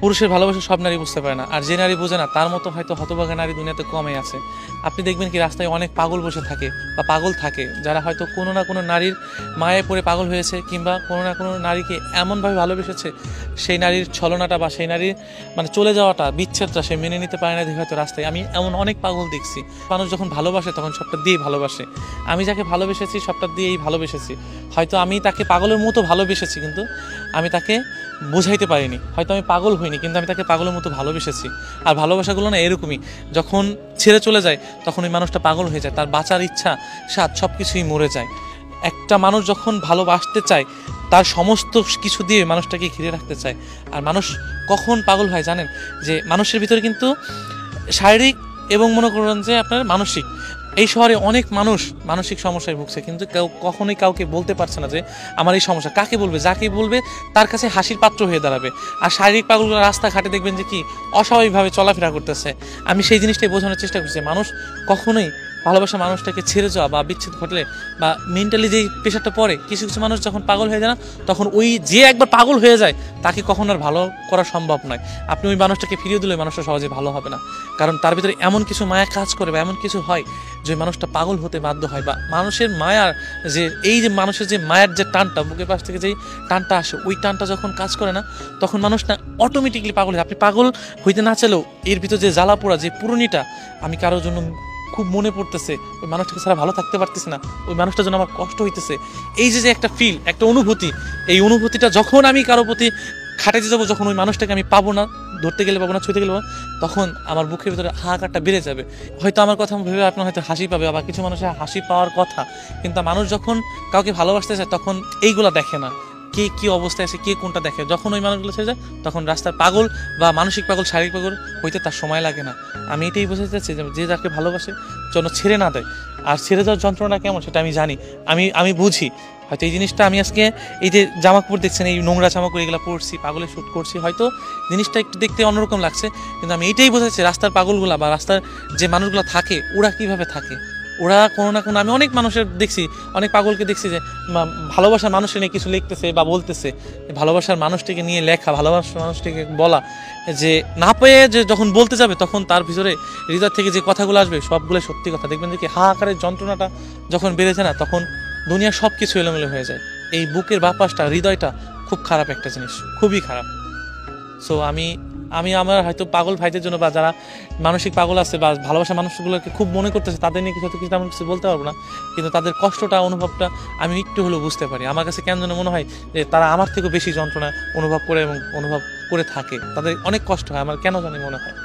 পুরুষের ভালোবাসা সব নারী বুঝতে পারে না, আর যে নারী বোঝে না তার মতো হয়তো হতভাগা নারী দুনিয়াতে কমই আছে। আপনি দেখবেন কি রাস্তায় অনেক পাগল বসে থাকে বা পাগল থাকে, যারা হয়তো কোনো না কোনো নারীর মায়ে পড়ে পাগল হয়েছে, কিংবা কোনো না কোনো নারীকে এমনভাবে ভালোবেসেছে সেই নারীর ছলনাটা বা সেই নারীর মানে চলে যাওয়াটা, বিচ্ছেদটা সে মেনে নিতে পারে না দেখে হয়তো রাস্তায়। আমি এমন অনেক পাগল দেখছি। মানুষ যখন ভালোবাসে তখন সবটা দিয়েই ভালোবাসে। আমি যাকে ভালোবেসেছি সবটা দিয়েই ভালোবেসেছি। হয়তো আমি তাকে পাগলের মতো ভালোবেসেছি, কিন্তু আমি তাকে বোঝাইতে পারিনি। হয়তো আমি পাগল হইনি, কিন্তু আমি তাকে পাগলের মতো ভালোবেসেছি। আর ভালোবাসাগুলো না এরকমই, যখন ছেড়ে চলে যায় তখন ওই মানুষটা পাগল হয়ে যায়, তার বাঁচার ইচ্ছা স্বাদ সব কিছুই মরে যায়। একটা মানুষ যখন ভালোবাসতে চায় তার সমস্ত কিছু দিয়ে মানুষটাকে ঘিরে রাখতে চায়। আর মানুষ কখন পাগল হয় জানেন? যে মানুষের ভিতরে কিন্তু শারীরিক এবং মনে করেন যে আপনার মানসিক, এই শহরে অনেক মানুষ মানসিক সমস্যায় ভুগছে, কিন্তু কেউ কখনোই কাউকে বলতে পারছে না যে আমার এই সমস্যা। কাকে বলবে? যাকে বলবে তার কাছে হাসির পাত্র হয়ে দাঁড়াবে। আর শারীরিক পাগলগুলো রাস্তাঘাটে দেখবেন যে কি অস্বাভাবিকভাবে চলাফেরা করতেছে। আমি সেই জিনিসটাই বোঝানোর চেষ্টা করছি, মানুষ কখনোই ভালোবাসা মানুষটাকে ছেড়ে যাওয়া বা বিচ্ছেদ ঘটলে বা মেন্টালি যেই প্রেশারটা পড়ে, কিছু কিছু মানুষ যখন পাগল হয়ে যায় না, তখন ওই যে একবার পাগল হয়ে যায় তাকে কখনো আর ভালো করা সম্ভব নয়। আপনি ওই মানুষটাকে ফিরিয়ে দিলে মানুষটা সহজে ভালো হবে না, কারণ তার ভিতরে এমন কিছু মায়া কাজ করে বা এমন কিছু হয় যে মানুষটা পাগল হতে বাধ্য হয়। বা মানুষের মায়ার যে এই যে মানুষের যে মায়ের যে টানটা, বুকের পাশ থেকে যেই টানটা আসে, ওই টানটা যখন কাজ করে না, তখন মানুষটা অটোমেটিকলি পাগল হয়। আপনি পাগল হইতে না চাইলেও এর ভিতর যে জ্বালা পোড়া, যে পুরনিটা, আমি কারোর জন্য খুব মনে পড়তেছে, ওই মানুষটাকে ছাড়া ভালো থাকতে পারতেছি না, ওই মানুষটার জন্য আমার কষ্ট হইতেছে, এই যে একটা ফিল, একটা অনুভূতি, এই অনুভূতিটা যখন আমি কারো প্রতি খাটাইতে যাবো, যখন ওই মানুষটাকে আমি পাবো না, ধরতে গেলে পাবো না, ছুঁতে গেলে পাবো, তখন আমার বুকের ভিতরে হাহাকারটা বেড়ে যাবে। হয়তো আমার কথা ভেবে আপনার হয়তো হাসি পাবে, আবার কিছু মানুষের হাসি পাওয়ার কথা, কিন্তু মানুষ যখন কাউকে ভালোবাসতে চায় তখন এইগুলো দেখে না, কে কী অবস্থায় আছে, কে কোনটা দেখে। যখন ওই মানুষগুলো ছেড়ে যায় তখন রাস্তার পাগল বা মানসিক পাগল, শারীরিক পাগল হইতে তার সময় লাগে না। আমি এটাই বোঝাতে চাচ্ছি যে যাকে ভালোবাসে যেন ছেড়ে না দেয়। আর ছেড়ে যাওয়ার যন্ত্রণা কেমন সেটা আমি জানি, আমি বুঝি। হয়তো এই জিনিসটা আমি আজকে এই যে জামা কাপড় দেখছেন, এই নোংরা জামা কাপড় এগুলো পরছি, পাগলে শ্যুট করছি, হয়তো জিনিসটা একটু দেখতে অন্যরকম লাগছে, কিন্তু আমি এইটাই বোঝাচ্ছি রাস্তার পাগলগুলা বা রাস্তার যে মানুষগুলো থাকে ওরা কিভাবে থাকে। ওরা কোনো না কোনো, আমি অনেক মানুষের দেখছি, অনেক পাগলকে দেখছি যে ভালোবাসার মানুষের নিয়ে কিছু লিখতেছে বা বলতেছে, ভালোবাসার মানুষটিকে নিয়ে লেখা, ভালোবাসার মানুষটিকে বলা, যে না পেয়ে যে যখন বলতে যাবে তখন তার ভিতরে হৃদয় থেকে যে কথাগুলো আসবে সবগুলো সত্যি কথা। দেখবেন যে কি হাহাকারের যন্ত্রণাটা যখন বেড়েছে না, তখন দুনিয়ার সব কিছু এলোমেলো হয়ে যায়। এই বুকের বাপাসটা, হৃদয়টা খুব খারাপ একটা জিনিস, খুবই খারাপ। সো আমি আমার হয়তো পাগল ভাইদের জন্য বা যারা মানসিক পাগল আছে বা ভালোবাসা মানুষগুলোকে খুব মনে করতেছে, তাদের নিয়ে কিছু তেমন কিছু বলতে পারবো না, কিন্তু তাদের কষ্টটা, অনুভবটা আমি একটু হলেও বুঝতে পারি। আমার কাছে কেন যেন মনে হয় যে তারা আমার থেকেও বেশি যন্ত্রণা অনুভব করে এবং অনুভব করে থাকে, তাদের অনেক কষ্ট হয়, আমার কেন জানি মনে হয়।